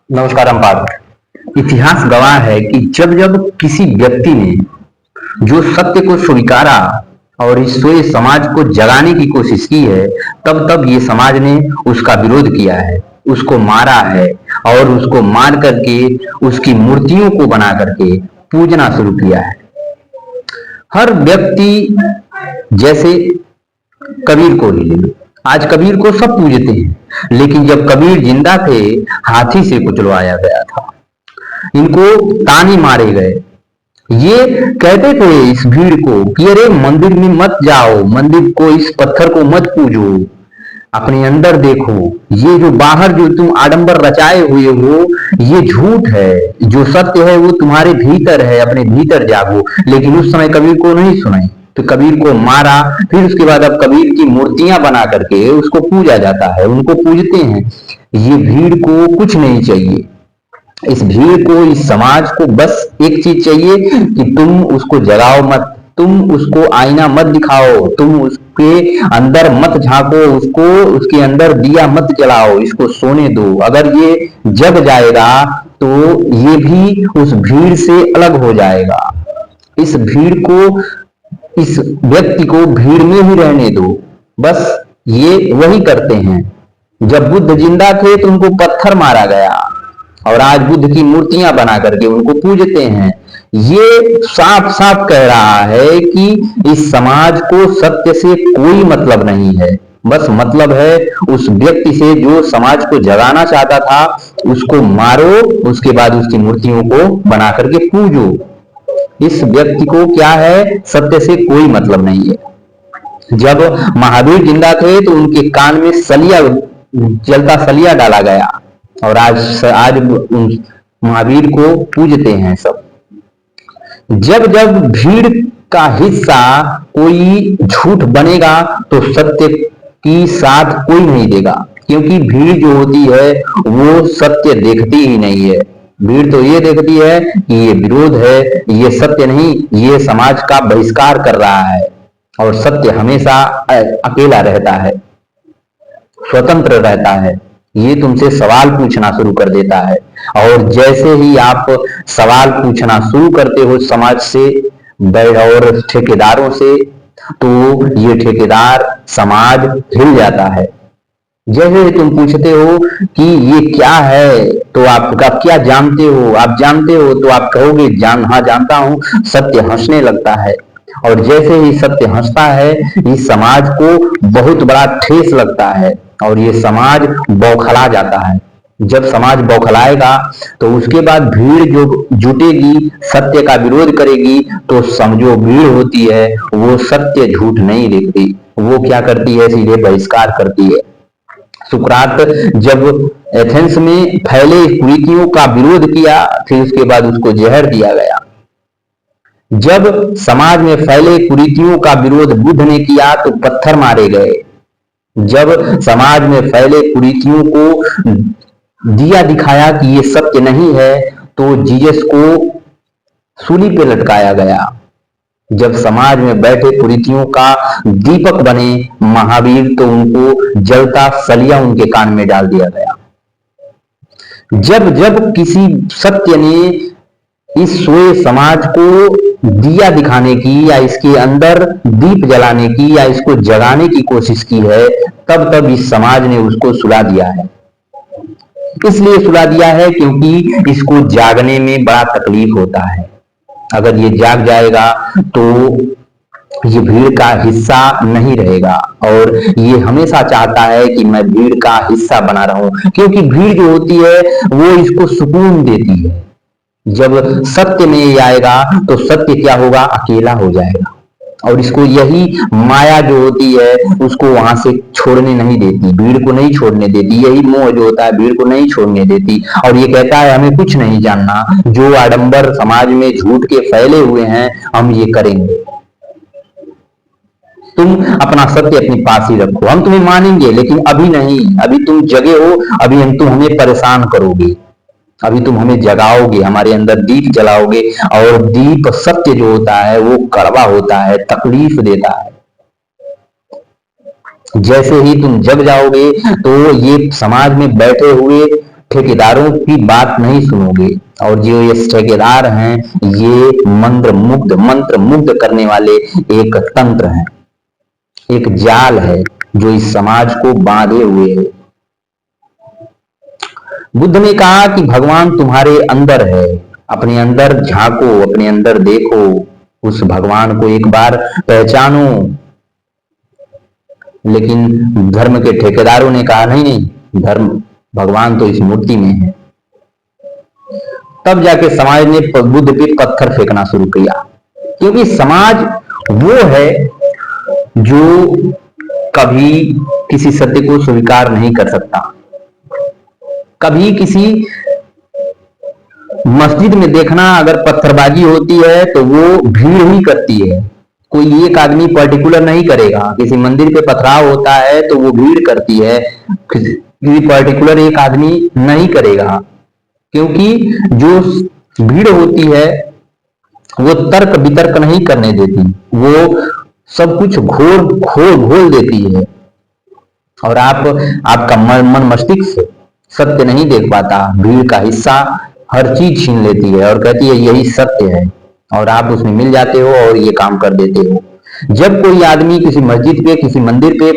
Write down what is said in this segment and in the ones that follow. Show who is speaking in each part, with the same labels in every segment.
Speaker 1: नमस्कार अम्पाद। इतिहास गवाह है कि जब जब किसी व्यक्ति ने जो सत्य को स्वीकारा और इस सोए समाज को जगाने की कोशिश की है, तब तब ये समाज ने उसका विरोध किया है, उसको मारा है और उसको मार करके उसकी मूर्तियों को बना करके पूजना शुरू किया है। हर व्यक्ति, जैसे कबीर को ही ले लो। आज कबीर को सब पूजते हैं, लेकिन जब कबीर जिंदा थे हाथी से कुचलवाया गया था, इनको ताने मारे गए। ये कहते थे इस भीड़ को कि अरे मंदिर में मत जाओ, मंदिर को, इस पत्थर को मत पूजो, अपने अंदर देखो। ये जो बाहर जो तुम आडंबर रचाए हुए हो ये झूठ है, जो सत्य है वो तुम्हारे भीतर है, अपने भीतर जागो। लेकिन उस समय कबीर को नहीं सुनाई, तो कबीर को मारा। फिर उसके बाद अब कबीर की मूर्तियां बना करके उसको पूजा जाता है, उनको पूजते हैं। ये भीड़ को कुछ नहीं चाहिए, इस भीड़ को, इस समाज को बस एक चीज चाहिए कि तुम उसको जगाओ मत, तुम उसको आईना मत दिखाओ, तुम उसके अंदर मत झांको, उसको, उसके अंदर दिया मत जलाओ, इसको सोने दो। अगर ये जग जाएगा तो ये भी उस भीड़ से अलग हो जाएगा। इस भीड़ को, इस व्यक्ति को भीड़ में ही रहने दो। बस ये वही करते हैं। जब बुद्ध जिंदा थे तो उनको पत्थर मारा गया और आज बुद्ध की मूर्तियां बना करके उनको पूजते हैं। ये साफ साफ कह रहा है कि इस समाज को सत्य से कोई मतलब नहीं है, बस मतलब है उस व्यक्ति से जो समाज को जगाना चाहता था। उसको मारो, उसके बाद उसकी मूर्तियों को बना करके पूजो। इस व्यक्ति को क्या है, सत्य से कोई मतलब नहीं है। जब महावीर जिंदा थे तो उनके कान में सलिया, जलता सलिया डाला गया और आज महावीर को पूजते हैं सब। जब जब भीड़ का हिस्सा कोई झूठ बनेगा तो सत्य की साथ कोई नहीं देगा, क्योंकि भीड़ जो होती है वो सत्य देखती ही नहीं है। भीड़ तो ये देखती है कि ये विरोध है, ये सत्य नहीं, ये समाज का बहिष्कार कर रहा है। और सत्य हमेशा अकेला रहता है, स्वतंत्र रहता है। ये तुमसे सवाल पूछना शुरू कर देता है, और जैसे ही आप सवाल पूछना शुरू करते हो समाज से और ठेकेदारों से, तो ये ठेकेदार समाज हिल जाता है। जैसे ही तुम पूछते हो कि ये क्या है, तो आप क्या जानते हो, आप जानते हो, तो आप कहोगे हाँ जानता हूं, सत्य हंसने लगता है। और जैसे ही सत्य हंसता है, इस समाज को बहुत बड़ा ठेस लगता है और ये समाज बौखला जाता है। जब समाज बौखलाएगा तो उसके बाद भीड़ जो जुटेगी, सत्य का विरोध करेगी, तो समझो भीड़ होती है वो सत्य झूठ नहीं देखती, वो क्या करती है, सीधे बहिष्कार करती है। सुकरात जब एथेंस में फैले कुरीतियों का विरोध किया, फिर उसके बाद उसको जहर दिया गया। जब समाज में फैले कुरीतियों का विरोध बुद्ध ने किया तो पत्थर मारे गए। जब समाज में फैले कुरीतियों को दिया दिखाया कि ये सत्य नहीं है, तो जीसस को सूली पे लटकाया गया। जब समाज में बैठे कुरीतियों का दीपक बने महावीर, तो उनको जलता सलिया उनके कान में डाल दिया गया। जब जब किसी सत्य ने इस सोए समाज को दिया दिखाने की, या इसके अंदर दीप जलाने की, या इसको जगाने की कोशिश की है, तब तब इस समाज ने उसको सुला दिया है। इसलिए सुला दिया है क्योंकि इसको जागने में बड़ा तकलीफ होता है। अगर ये जाग जाएगा तो ये भीड़ का हिस्सा नहीं रहेगा, और ये हमेशा चाहता है कि मैं भीड़ का हिस्सा बना रहूं, क्योंकि भीड़ जो होती है वो इसको सुकून देती है। जब सत्य में ये आएगा तो सत्य क्या होगा, अकेला हो जाएगा, और इसको यही माया जो होती है उसको वहां से छोड़ने नहीं देती, भीड़ को नहीं छोड़ने देती। यही मोह जो होता है भीड़ को नहीं छोड़ने देती, और ये कहता है हमें कुछ नहीं जानना, जो आडंबर समाज में झूठ के फैले हुए हैं हम ये करेंगे। तुम अपना सत्य अपने पास ही रखो, हम तुम्हें मानेंगे, लेकिन अभी नहीं, अभी तुम जगे हो, अभी तुम हमें परेशान करोगे, अभी तुम हमें जगाओगे, हमारे अंदर दीप जलाओगे, और दीप सत्य जो होता है वो कड़वा होता है, तकलीफ देता है। जैसे ही तुम जग जाओगे तो ये समाज में बैठे हुए ठेकेदारों की बात नहीं सुनोगे। और जो ये ठेकेदार हैं, ये मंत्र मुग्ध करने वाले एक तंत्र हैं, एक जाल है जो इस समाज को बांधे हुए है। बुद्ध ने कहा कि भगवान तुम्हारे अंदर है, अपने अंदर झांको, अपने अंदर देखो, उस भगवान को एक बार पहचानो। लेकिन धर्म के ठेकेदारों ने कहा नहीं नहीं, धर्म भगवान तो इस मूर्ति में है। तब जाके समाज ने बुद्ध पे पत्थर फेंकना शुरू किया, क्योंकि समाज वो है जो कभी किसी सत्य को स्वीकार नहीं कर सकता। कभी किसी मस्जिद में देखना, अगर पत्थरबाजी होती है तो वो भीड़ ही करती है, कोई एक आदमी पर्टिकुलर नहीं करेगा। किसी मंदिर पे पथराव होता है तो वो भीड़ करती है, किसी पर्टिकुलर एक आदमी नहीं करेगा, क्योंकि जो भीड़ होती है वो तर्क वितर्क नहीं करने देती, वो सब कुछ घोल देती है। और आपका मन मस्तिष्क सत्य नहीं देख पाता, भीड़ का हिस्सा हर चीज छीन लेती है और कहती है यही सत्य है, और आप उसमें मिल जाते हो और ये काम कर देते हो। जब कोई आदमी किसी मस्जिद पे, किसी मंदिर पे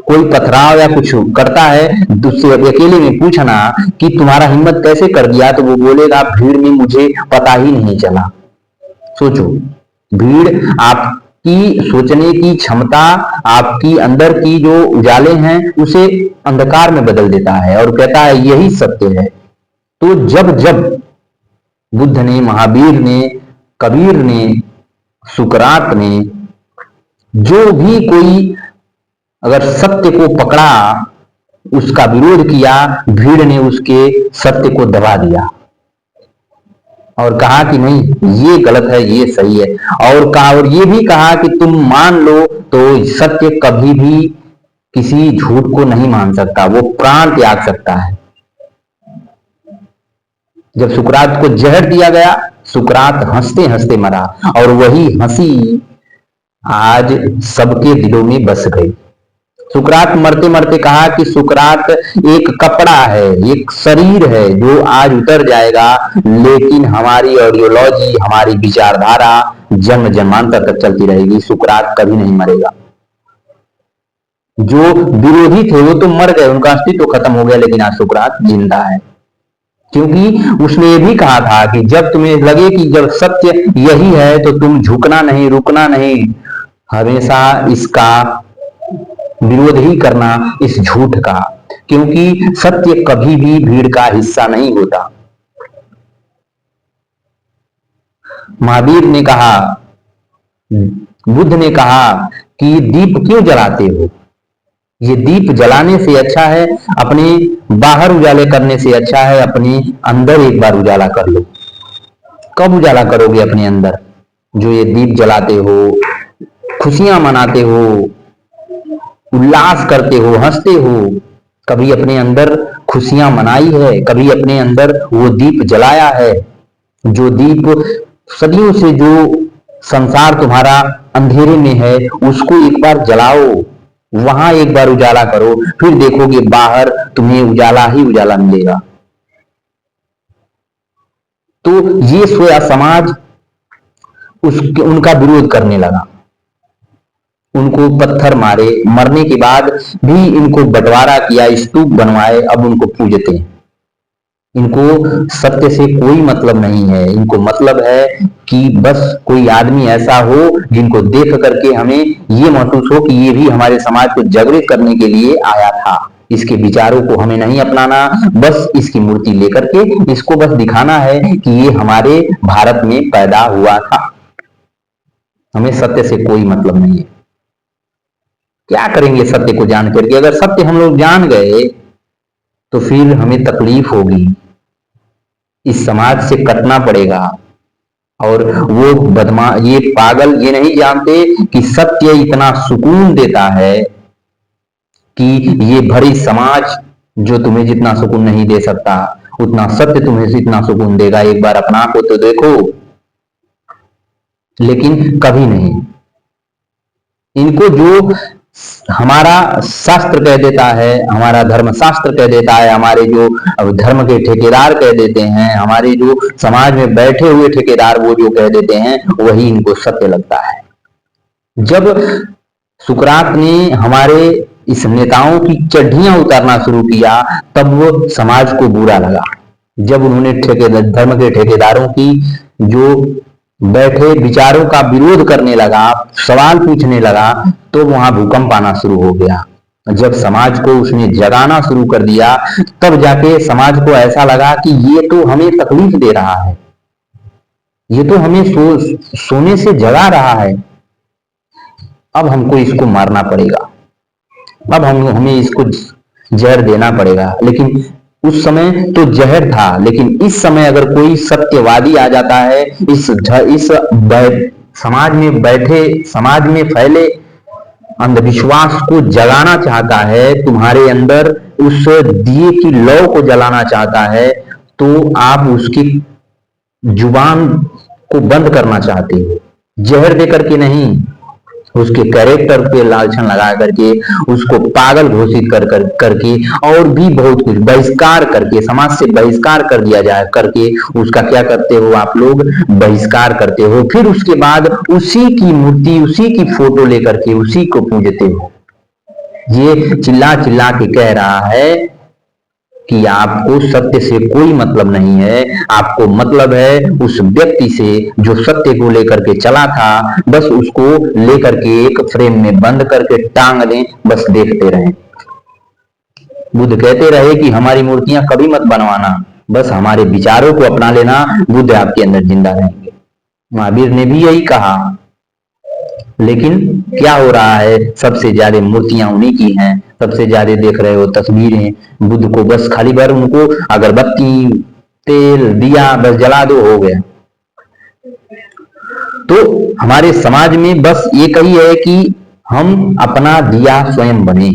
Speaker 1: कोई पथराव या कुछ करता है, उससे अकेले में पूछना कि तुम्हारा हिम्मत कैसे कर दिया, तो वो बोलेगा भीड़ में मुझे पता ही नहीं चला। सोचो, भीड़ आपकी सोचने की क्षमता, आपकी अंदर की जो उजाले हैं उसे अंधकार में बदल देता है और कहता है यही सत्य है। तो जब जब बुद्ध ने, महावीर ने, कबीर ने, सुकरात ने, जो भी कोई अगर सत्य को पकड़ा, उसका विरोध किया, भीड़ ने उसके सत्य को दबा दिया और कहा कि नहीं ये गलत है, ये सही है। और ये भी कहा कि तुम मान लो तो सत्य कभी भी किसी झूठ को नहीं मान सकता, वो प्राण त्याग सकता है। जब सुकरात को जहर दिया गया, सुकरात हंसते हंसते मरा, और वही हंसी आज सबके दिलों में बस गई। सुकरात मरते मरते कहा कि सुकरात एक कपड़ा है, एक शरीर है जो आज उतर जाएगा, लेकिन हमारी आइडियोलॉजी, हमारी विचारधारा जन्म जन्मांतर तक चलती रहेगी। सुकरात कभी नहीं मरेगा। जो विरोधी थे वो तो मर गए, उनका अस्तित्व खत्म हो गया, लेकिन आज सुकरात जिंदा है, क्योंकि उसने ये भी कहा था कि जब तुम्हें लगे कि जब सत्य यही है तो तुम झुकना नहीं, रुकना नहीं, हमेशा इसका विरोध ही करना, इस झूठ का, क्योंकि सत्य कभी भी भीड़ का हिस्सा नहीं होता। महावीर ने कहा, बुद्ध ने कहा कि दीप क्यों जलाते हो? ये दीप जलाने से अच्छा है, अपने बाहर उजाले करने से अच्छा है, अपने अंदर एक बार उजाला कर लो। कब उजाला करोगे अपने अंदर? जो ये दीप जलाते हो, खुशियां मनाते हो, उल्लास करते हो, हंसते हो, कभी अपने अंदर खुशियां मनाई है? कभी अपने अंदर वो दीप जलाया है? जो दीप सदियों से जो संसार तुम्हारा अंधेरे में है, उसको एक बार जलाओ, वहां एक बार उजाला करो, फिर देखोगे बाहर तुम्हें उजाला ही उजाला मिलेगा। तो ये सोया समाज उनका विरोध करने लगा, उनको पत्थर मारे, मरने के बाद भी इनको बंटवारा किया, स्तूप बनवाए, अब उनको पूजते हैं। इनको सत्य से कोई मतलब नहीं है, इनको मतलब है कि बस कोई आदमी ऐसा हो जिनको देख करके हमें ये महसूस हो कि ये भी हमारे समाज को जागृत करने के लिए आया था। इसके विचारों को हमें नहीं अपनाना, बस इसकी मूर्ति लेकर के इसको बस दिखाना है कि ये हमारे भारत में पैदा हुआ था। हमें सत्य से कोई मतलब नहीं है। क्या करेंगे सत्य को जान करके? अगर सत्य हम लोग जान गए तो फिर हमें तकलीफ होगी, इस समाज से कटना पड़ेगा। और वो ये पागल ये नहीं जानते कि सत्य इतना सुकून देता है कि ये भरी समाज जो तुम्हें जितना सुकून नहीं दे सकता, उतना सत्य तुम्हें इतना सुकून देगा। एक बार अपना को तो देखो, लेकिन कभी नहीं। इनको जो हमारा शास्त्र कह देता है, हमारा धर्म शास्त्र कह देता है, हमारे जो धर्म के ठेकेदार कह देते हैं, हमारे जो समाज में बैठे हुए ठेकेदार वो जो कह देते हैं वही इनको सत्य लगता है। जब सुकरात ने हमारे इस नेताओं की चड्ढियां उतारना शुरू किया तब वो समाज को बुरा लगा। जब उन्होंने धर्म के ठेकेदारों की जो बैठे विचारों का विरोध करने लगा, सवाल पूछने लगा, तो वहां भूकंप आना शुरू हो गया। जब समाज को उसने जगाना शुरू कर दिया तब जाके समाज को ऐसा लगा कि ये तो हमें तकलीफ दे रहा है, ये तो हमें सोने से जगा रहा है, अब हमको इसको मारना पड़ेगा, अब हमें इसको जहर देना पड़ेगा। लेकिन उस समय तो जहर था, लेकिन इस समय अगर कोई सत्यवादी आ जाता है, इस समाज में बैठे, समाज में फैले अंधविश्वास को जगाना चाहता है, तुम्हारे अंदर उस दिए की लौ को जलाना चाहता है, तो आप उसकी जुबान को बंद करना चाहते हो, जहर देकर के नहीं, उसके कैरेक्टर पे लालछन लगा करके, उसको पागल घोषित करके और भी बहुत कुछ बहिष्कार करके, समाज से बहिष्कार कर दिया जाए करके, उसका क्या करते हो आप लोग, बहिष्कार करते हो। फिर उसके बाद उसी की मूर्ति, उसी की फोटो लेकर के उसी को पूजते हो। ये चिल्ला चिल्ला के कह रहा है कि आपको सत्य से कोई मतलब नहीं है, आपको मतलब है उस व्यक्ति से जो सत्य को लेकर के चला था, बस उसको लेकर के एक फ्रेम में बंद करके टांग दें, बस देखते रहें। बुद्ध कहते रहे कि हमारी मूर्तियां कभी मत बनवाना, बस हमारे विचारों को अपना लेना, बुद्ध आपके अंदर जिंदा रहेंगे। महावीर ने भी यही कहा, लेकिन क्या हो रहा है, सबसे ज्यादा मूर्तियां उन्हीं की हैं, सबसे ज्यादा देख रहे हो तस्वीरें। बुद्ध को बस खाली बार उनको अगरबत्ती, तेल, दिया बस जला दो, हो गया। तो हमारे समाज में बस एक ही है कि हम अपना दिया स्वयं बने,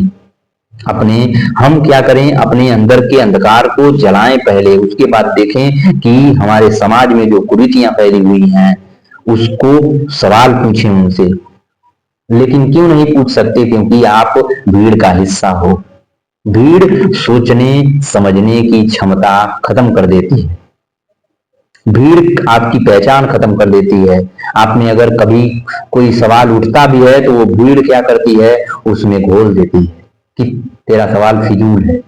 Speaker 1: हम क्या करें, अपने अंदर के अंधकार को जलाएं पहले, उसके बाद देखें कि हमारे समाज में जो कुरीतियां फैली हुई हैं उसको सवाल पूछें उनसे। लेकिन क्यों नहीं पूछ सकते, क्योंकि आप भीड़ का हिस्सा हो। भीड़ सोचने समझने की क्षमता खत्म कर देती है, भीड़ आपकी पहचान खत्म कर देती है। आप में अगर कभी कोई सवाल उठता भी है तो वो भीड़ क्या करती है, उसमें घोल देती है कि तेरा सवाल फिजूल है।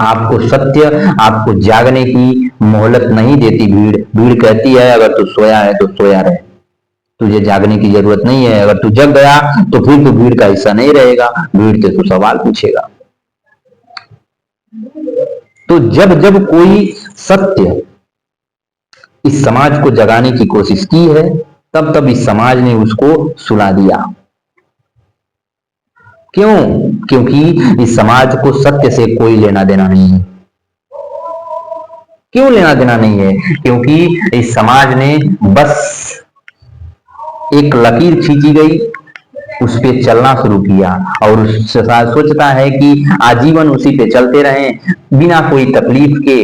Speaker 1: आपको सत्य, आपको जागने की मोहलत नहीं देती भीड़। भीड़ कहती है अगर तू सोया है तो सोया रहे, तुझे जागने की जरूरत नहीं है, अगर तू जग गया तो फिर तू भीड़ का हिस्सा नहीं रहेगा, भीड़ से तू सवाल पूछेगा। तो जब जब कोई सत्य इस समाज को जगाने की कोशिश की है, तब तब इस समाज ने उसको सुला दिया। क्यों? क्योंकि इस समाज को सत्य से कोई लेना देना नहीं है। क्यों लेना देना नहीं है? क्योंकि इस समाज ने बस एक लकीर खींची गई, उस पे चलना शुरू किया और सोचता है कि आजीवन उसी पे चलते रहें, बिना कोई तकलीफ के,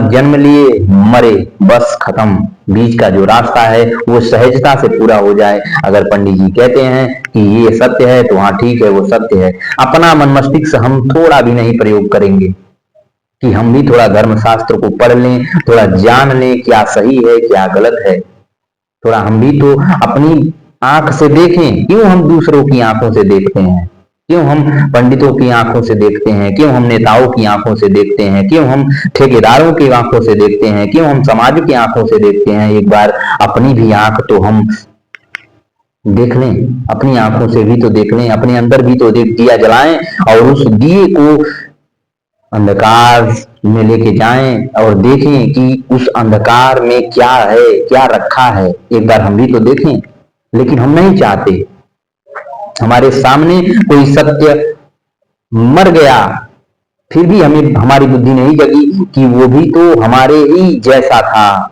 Speaker 1: जन्म लिए मरे, बस खत्म। बीच का जो रास्ता है वो सहजता से पूरा हो जाए। अगर पंडित जी कहते हैं कि ये सत्य है तो हाँ ठीक है, वो सत्य है। अपना मन मस्तिष्क से हम थोड़ा भी नहीं प्रयोग करेंगे कि हम भी थोड़ा धर्म शास्त्र को पढ़ लें, थोड़ा जान लें क्या सही है क्या गलत है, थोड़ा हम भी तो अपनी आंख से देखें। क्यों हम दूसरों की आंखों से देखते हैं? क्यों हम पंडितों की आंखों से देखते हैं? क्यों हम नेताओं की आंखों से देखते हैं? क्यों हम ठेकेदारों की आंखों से देखते हैं? क्यों हम समाज की आंखों से देखते हैं? एक बार अपनी भी आंख तो हम देख लें, अपनी आंखों से भी तो देख लें, अपने अंदर भी तो दिया जलाएं और उस दिए को अंधकार में लेके जाएं और देखें कि उस अंधकार में क्या है, क्या रखा है। एक बार हम भी तो देखें, लेकिन हम नहीं चाहते। हमारे सामने कोई सत्य मर गया, फिर भी हमारी बुद्धि नहीं जगी कि वो भी तो हमारे ही जैसा था।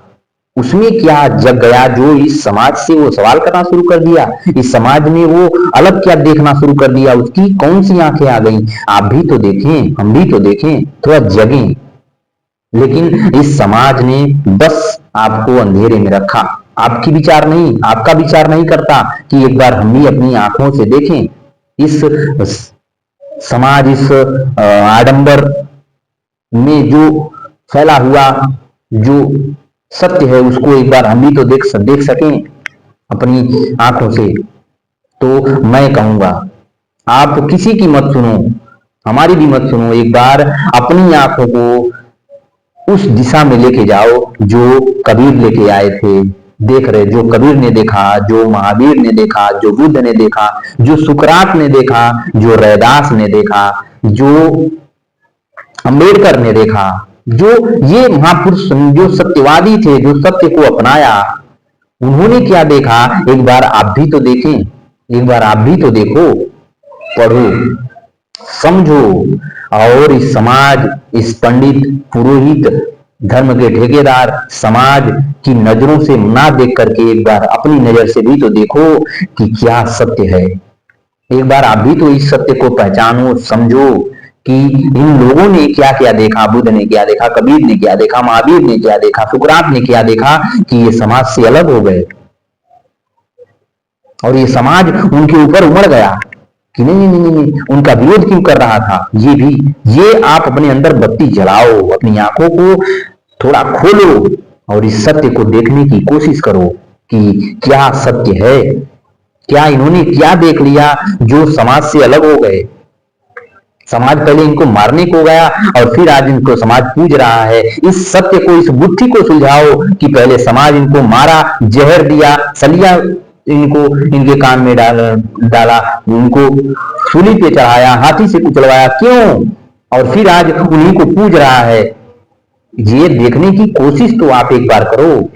Speaker 1: उसमें क्या जग गया जो इस समाज से वो सवाल करना शुरू कर दिया, इस समाज ने वो अलग क्या देखना शुरू कर दिया, उसकी कौन सी आंखें आ गई। आप भी तो देखें, हम भी तो देखें, थोड़ा जगें। लेकिन इस समाज ने बस आपको अंधेरे में रखा, आपका विचार नहीं करता कि एक बार हम भी अपनी आंखों से देखें। इस समाज, इस आडंबर में जो फैला हुआ जो सत्य है उसको एक बार हम भी तो देख सकें अपनी आंखों से। तो मैं कहूंगा आप किसी की मत सुनो, हमारी भी मत सुनो, एक बार अपनी आंखों को उस दिशा में लेके जाओ जो कबीर लेके आए थे। देख रहे, जो कबीर ने देखा, जो महावीर ने देखा, जो बुद्ध ने देखा, जो सुकरात ने देखा, जो रैदास ने देखा, जो अंबेडकर ने देखा, जो ये महापुरुष जो सत्यवादी थे, जो सत्य को अपनाया, उन्होंने क्या देखा एक बार आप भी तो देखें, एक बार आप भी तो देखो, पढ़ो, समझो, और इस समाज, इस पंडित पुरोहित धर्म के ठेकेदार समाज की नजरों से ना देख करके एक बार अपनी नजर से भी तो देखो कि क्या सत्य है। एक बार आप भी तो इस सत्य को पहचानो, समझो कि इन लोगों ने क्या क्या देखा, बुद्ध ने क्या देखा, कबीर ने क्या देखा, महावीर ने क्या देखा, सुकरात ने क्या देखा, कि ये समाज से अलग हो गए और ये समाज उनके ऊपर उमड़ गया कि नहीं नहीं नहीं नहीं, उनका विरोध क्यों कर रहा था। ये भी, ये आप अपने अंदर बत्ती जलाओ, अपनी आंखों को थोड़ा खोलो और इस सत्य को देखने की कोशिश करो कि क्या सत्य है, क्या इन्होंने क्या देख लिया जो समाज से अलग हो गए। समाज पहले इनको मारने को गया और फिर आज इनको समाज पूज रहा है। इस सत्य को, इस बुद्धि को सुलझाओ कि पहले समाज इनको मारा, जहर दिया, सलिया इनको इनके कान में डाला, इनको सूली पे चढ़ाया, हाथी से कुचलवाया, क्यों? और फिर आज उन्हीं को पूज रहा है। ये देखने की कोशिश तो आप एक बार करो,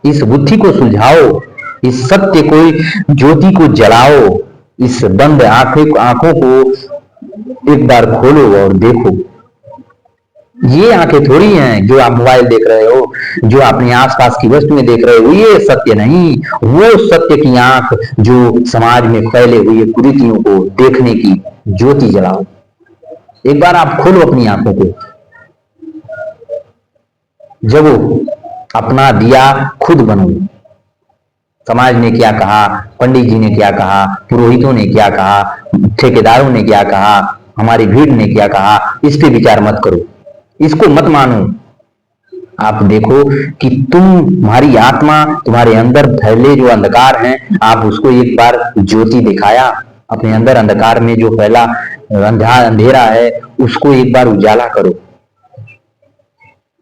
Speaker 1: इस बुद्धि को सुलझाओ, इस सत्य को, ज्योति को जलाओ, इस बंद आंखों को एक बार खोलो और देखो। ये आंखें थोड़ी हैं जो आप मोबाइल देख रहे हो, जो अपने आसपास की वस्तुएं देख रहे हो, ये सत्य नहीं। वो सत्य की आंख जो समाज में फैले हुए कुरीतियों को देखने की ज्योति जलाओ। एक बार आप खोलो अपनी आंखों को, जगो, अपना दिया खुद बनो। समाज ने क्या कहा, पंडित जी ने क्या कहा, पुरोहितों ने क्या कहा, ठेकेदारों ने क्या कहा, हमारी भीड़ ने क्या कहा, इस पे विचार मत करो, इसको मत मानो। आप देखो कि तुम्हारी आत्मा, तुम्हारे अंदर फैले जो अंधकार हैं, आप उसको एक बार ज्योति दिखाया। अपने अंदर अंधकार में जो फैला अंधेरा है उसको एक बार उजाला करो।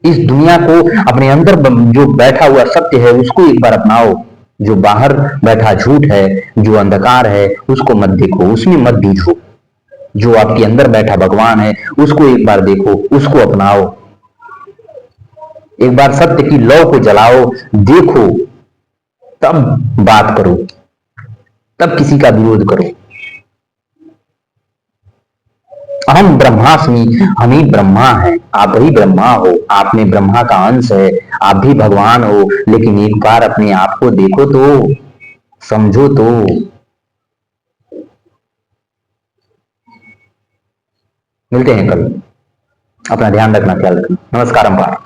Speaker 1: इस दुनिया को, अपने अंदर जो बैठा हुआ सत्य है उसको एक बार अपनाओ। जो बाहर बैठा झूठ है, जो अंधकार है, उसको मत देखो, उसमें मत जूझो। जो आपके अंदर बैठा भगवान है उसको एक बार देखो, उसको अपनाओ। एक बार सत्य की लौ को जलाओ, देखो, तब बात करो, तब किसी का विरोध करो। अहम ब्रह्मास्मि, हम ही ब्रह्मा हैं, आप ही ब्रह्मा हो, आप में ब्रह्मा का अंश है, आप भी भगवान हो। लेकिन एक बार अपने आप को देखो तो, समझो तो। मिलते हैं कल, अपना ध्यान रखना, ख्याल रखना। नमस्कार।